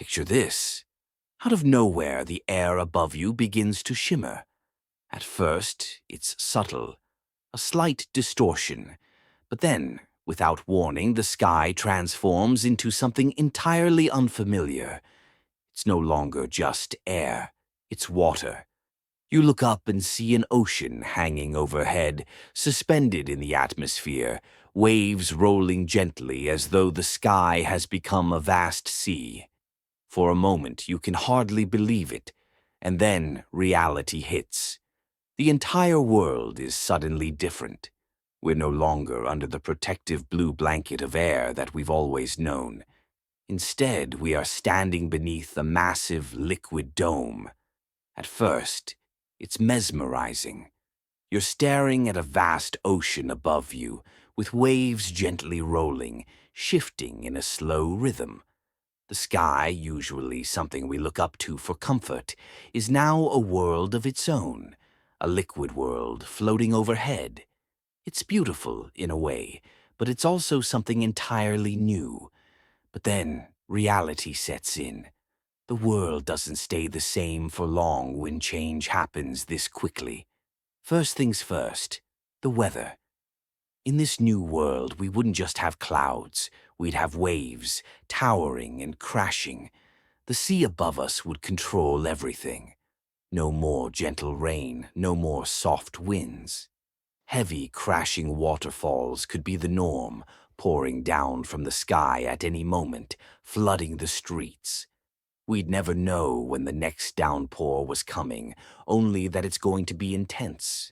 Picture this. Out of nowhere, the air above you begins to shimmer. At first, it's subtle, a slight distortion, but then, without warning, the sky transforms into something entirely unfamiliar. It's no longer just air, it's water. You look up and see an ocean hanging overhead, suspended in the atmosphere, waves rolling gently as though the sky has become a vast sea. For a moment, you can hardly believe it, and then reality hits. The entire world is suddenly different. We're no longer under the protective blue blanket of air that we've always known. Instead, we are standing beneath a massive liquid dome. At first, it's mesmerizing. You're staring at a vast ocean above you, with waves gently rolling, shifting in a slow rhythm. The sky, usually something we look up to for comfort, is now a world of its own, a liquid world floating overhead. It's beautiful, in a way, but it's also something entirely new. But then, reality sets in. The world doesn't stay the same for long when change happens this quickly. First things first, the weather. In this new world, we wouldn't just have clouds. We'd have waves, towering and crashing. The sea above us would control everything. No more gentle rain, no more soft winds. Heavy, crashing waterfalls could be the norm, pouring down from the sky at any moment, flooding the streets. We'd never know when the next downpour was coming, only that it's going to be intense.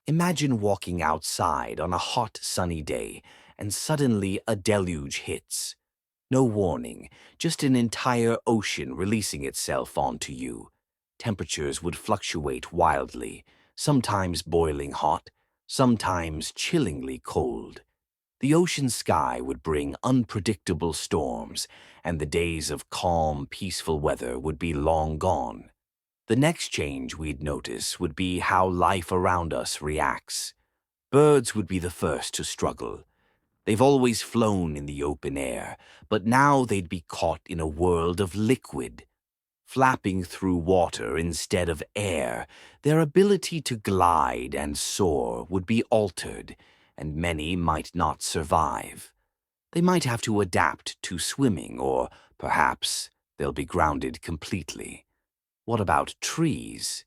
Imagine walking outside on a hot, sunny day, and suddenly a deluge hits. No warning, just an entire ocean releasing itself onto you. Temperatures would fluctuate wildly, sometimes boiling hot, sometimes chillingly cold. The ocean sky would bring unpredictable storms, and the days of calm, peaceful weather would be long gone. The next change we'd notice would be how life around us reacts. Birds would be the first to struggle. They've always flown in the open air, but now they'd be caught in a world of liquid. Flapping through water instead of air, their ability to glide and soar would be altered, and many might not survive. They might have to adapt to swimming, or perhaps they'll be grounded completely. What about trees?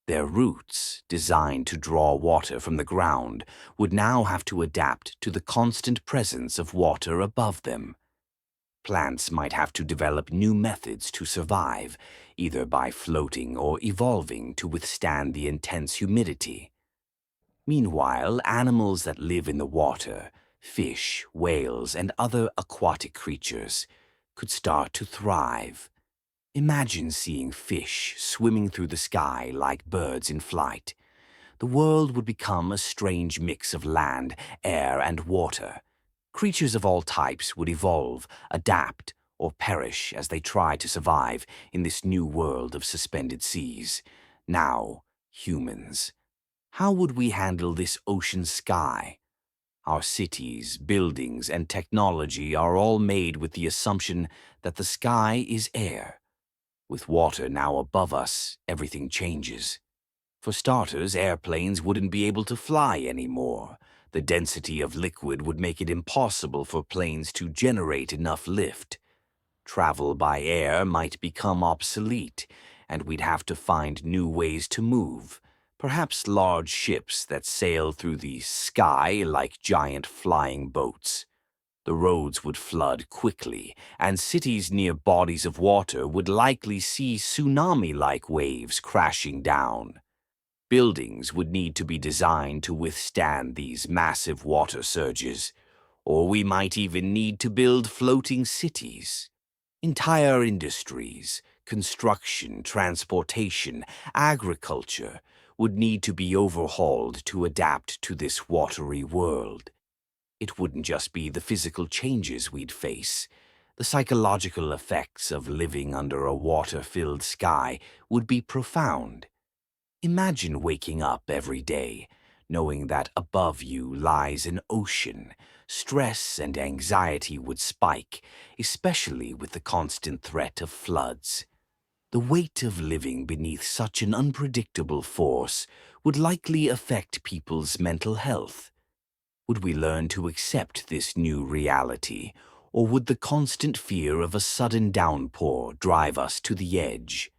Their roots, designed to draw water from the ground, would now have to adapt to the constant presence of water above them. Plants might have to develop new methods to survive, either by floating or evolving to withstand the intense humidity. Meanwhile, animals that live in the water, fish, whales, and other aquatic creatures, could start to thrive. Imagine seeing fish swimming through the sky like birds in flight. The world would become a strange mix of land, air, and water. Creatures of all types would evolve, adapt, or perish as they try to survive in this new world of suspended seas. Now, humans. How would we handle this ocean sky? Our cities, buildings, and technology are all made with the assumption that the sky is air. With water now above us, everything changes. For starters, airplanes wouldn't be able to fly anymore. The density of liquid would make it impossible for planes to generate enough lift. Travel by air might become obsolete, and we'd have to find new ways to move. Perhaps large ships that sail through the sky like giant flying boats. The roads would flood quickly, and cities near bodies of water would likely see tsunami-like waves crashing down. Buildings would need to be designed to withstand these massive water surges, or we might even need to build floating cities. Entire industries, construction, transportation, agriculture would need to be overhauled to adapt to this watery world. It wouldn't just be the physical changes we'd face. The psychological effects of living under a water-filled sky would be profound. Imagine waking up every day, Knowing that above you lies an ocean, stress and anxiety would spike, especially with the constant threat of floods. The weight of living beneath such an unpredictable force would likely affect people's mental health. Would we learn to accept this new reality, or would the constant fear of a sudden downpour drive us to the edge?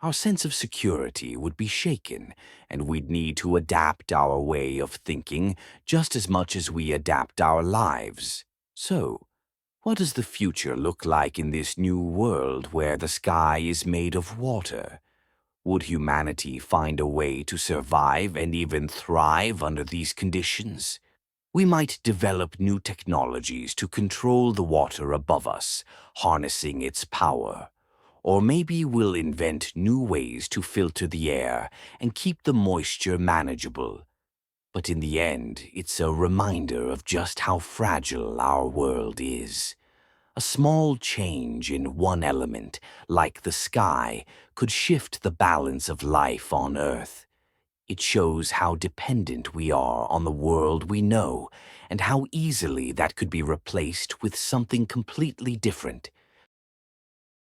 Our sense of security would be shaken, and we'd need to adapt our way of thinking just as much as we adapt our lives. So, what does the future look like in this new world where the sky is made of water? Would humanity find a way to survive and even thrive under these conditions? We might develop new technologies to control the water above us, harnessing its power. Or maybe we'll invent new ways to filter the air and keep the moisture manageable. But in the end, it's a reminder of just how fragile our world is. A small change in one element, like the sky, could shift the balance of life on Earth. It shows how dependent we are on the world we know, and how easily that could be replaced with something completely different.